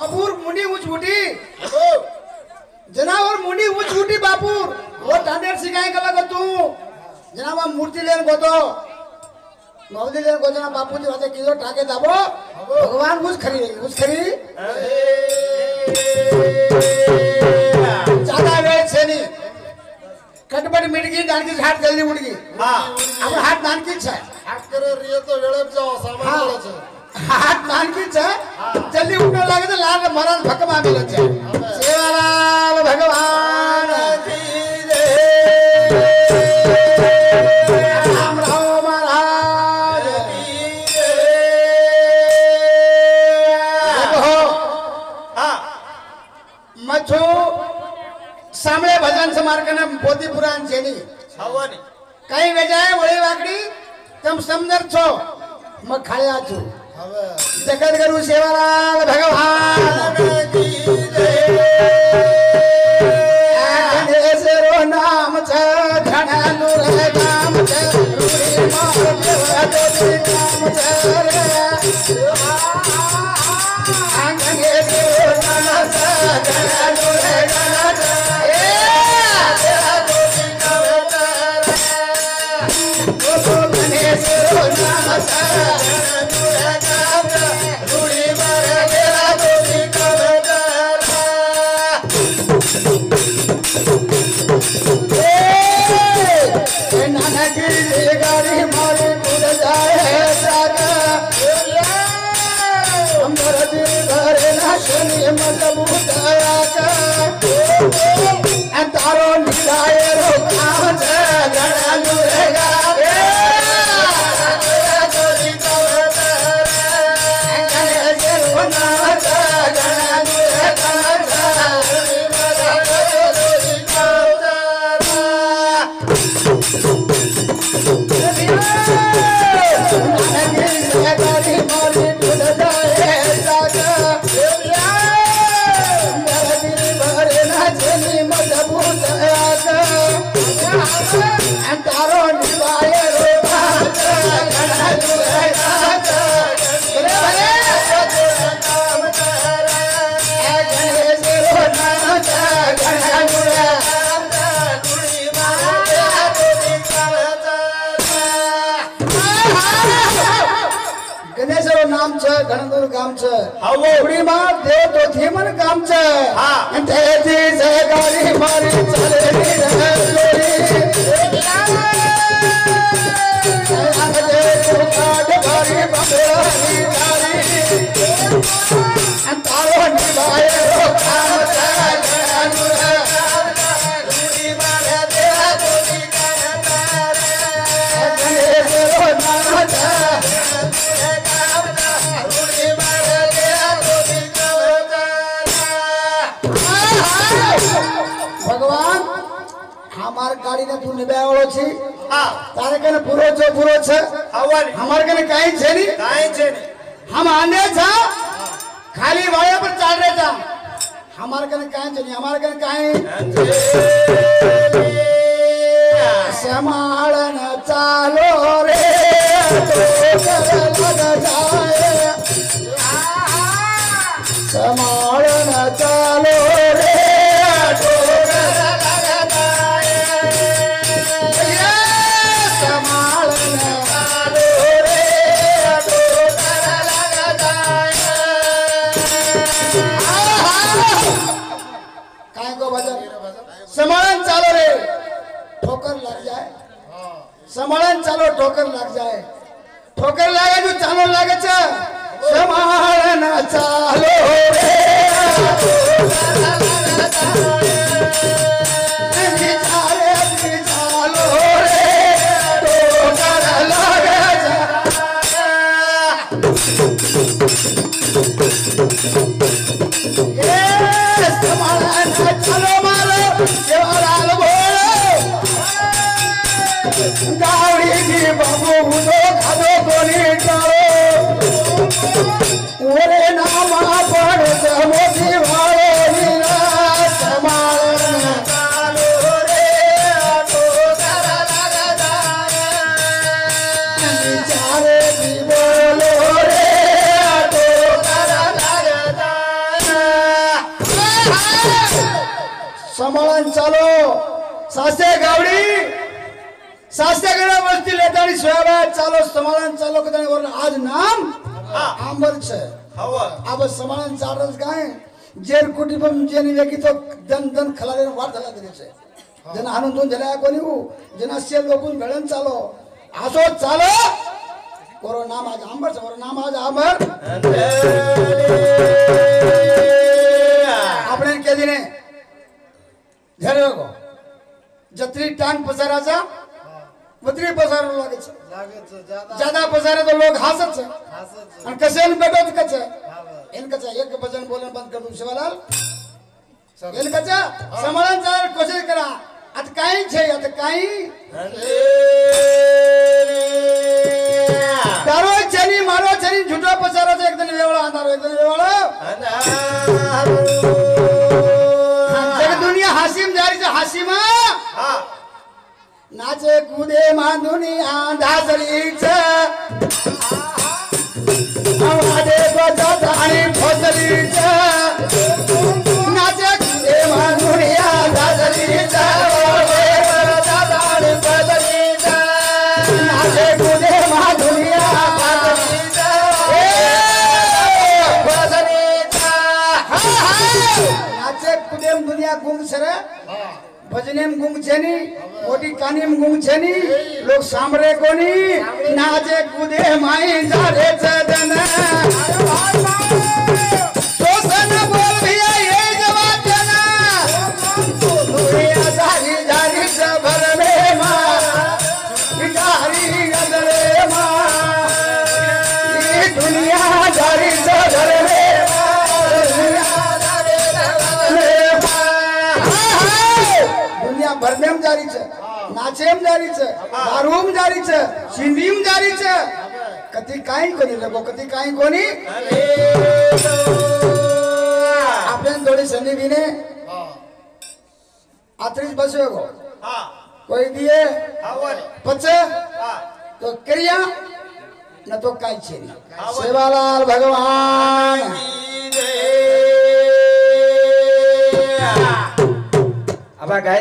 बापूर मुंडी ऊंच उठी जनावर मुंडी ऊंच उठी बापूर वो टांडेर सिखाए कला को तू जनाब मूर्ति लेन को तो मौदी लेन को जना बापू जी वाते किलो टाके दाबो भगवान कुछ खरी ज्यादा वेळ छे नी कटपट मिटगी दानकी हाथ जल्दी उड़गी हां अब हाथ दानकी छे हाथ करे रियो तो वेळे जाओ सामान बोले छे हाथ दानकी छे जल्दी उठने लागे तो लाल मरण भकमा मिले छे सेवालाल भगवान की जय राम राम महाराज की जय देखो हां मछो सामळे भजन समार कने पोथी पुराण छेनी छावनी कई वेजाय वळी वाकडी तम समजर छो म खाळ्या छु હવે જગત ગુરુ સેવાલાલ ભગવાન की जय ગણેશરો નામ છે ઘણાનું રે નામ છે રૂડી માર દેવા દેવી નામ છે રે ગણેશરો નામ છે ઘણાનું રે નામ છે ગણેશરો નામ છે तारो निराय रो काम छे घणा नुरेगा तारो निराय रो काम छे घणा नुरेगा गणेशरो नाम छे घणदूर गाम छे हावो उडी मां देव तो थीमन काम छे हां तेजी से गाड़ी मारी चले रे लोरी आगे तो काट भारी बंगड़ी गाड़ी तारो निभाए रो काम छे घणदूर रूडी मारे देवा तोरी गणेशरो नाम छे भगवान हमार गाड़ी ने तू निभावलो छी हां तारे कने पूरो छे हमार कने काई छे नी हम आने छा खाली वाया पर चल रे जा हमार कने काई छे नी हमार कने काई समाळन चालो रे तो कर लग जाए समाळन चालो रे समालन चालो रे ठोकर लग जाए समालन चालो ठोकर लग जाए ठोकर लागे जो चालो लागे छे समालन चालो रे चालो रे ठोकर लागे छे समालन चालो मारो सेवालाल बोलो गावड़ी की बाबू हुदो खादो कोनी कालो ओरे नामा पर मोती वालो नीला समालन चालो रे तो कर लग जाए चारे की बोलो रे तो कर लग जाए सांभाळून चालो सासे गावडी सासे गडा वस्ती लेतानी सोयाबा चालो सांभाळून चालो कदानी वर आज नाम आंबर छे अब सांभाळून चालस काय जेर कुटुंबम जेनी व्यक्ती तो दन दन खलाले वाट झाला देছে जन आनंदून झाला कोणी जना सेल लोकून गळन चालो असो चालो वर नाम आज आंबर छे वर नाम आज आंबर આપણે કે દીને ધ્યાન રાખો જતરી ટાંગ પસારાचा વતરી પસારો લાગે છે ज्यादा पसारे तो लोग हसत છે અને કસેન બેઠો જ કચે એન કચે એક ભજન બોલન બંધ कर दूं शिवालाल એન કચે સંભાળન ચાલ કોશિશ કરા અત કાઈ છે અત કાઈ તારો ચની મારો ચની झूठो पसारो છે એકદમ વેવાળો અંધારો એકદમ વેવાળો दुनिया हासिम जारी से हासिमा नाचे कूदे मान दुनिया धासरीच आवाजे बजात आणि फसलीच नाचे कूदे मान दुनिया धासरीच आवाजे बजात आणि फसलीच नाचे कूदे मान दुनिया धासरीच नाचे कुदेम दुनिया गुंग सरे भजनेम गुंग छेनी मोटी कानीम गुंग छेनी लोग सांभरे कोनी नाचे कुदे माई जारे चदन तो सन बोल भैया ये जवाब देना दुनिया जारी जारी भर में मां जारी गदरे मां ये दुनिया जारी भर में भरनेम जारी छे नाचेम जारी छे दारूम जारी छे सिंधीम जारी छे कती काई कोनी लगो कती काई कोनी आपने थोड़ी संधि विने आत्रीज बसवे गो कोई दिए पचे तो क्रिया न तो काई छे सेवालाल भगवान अब गाय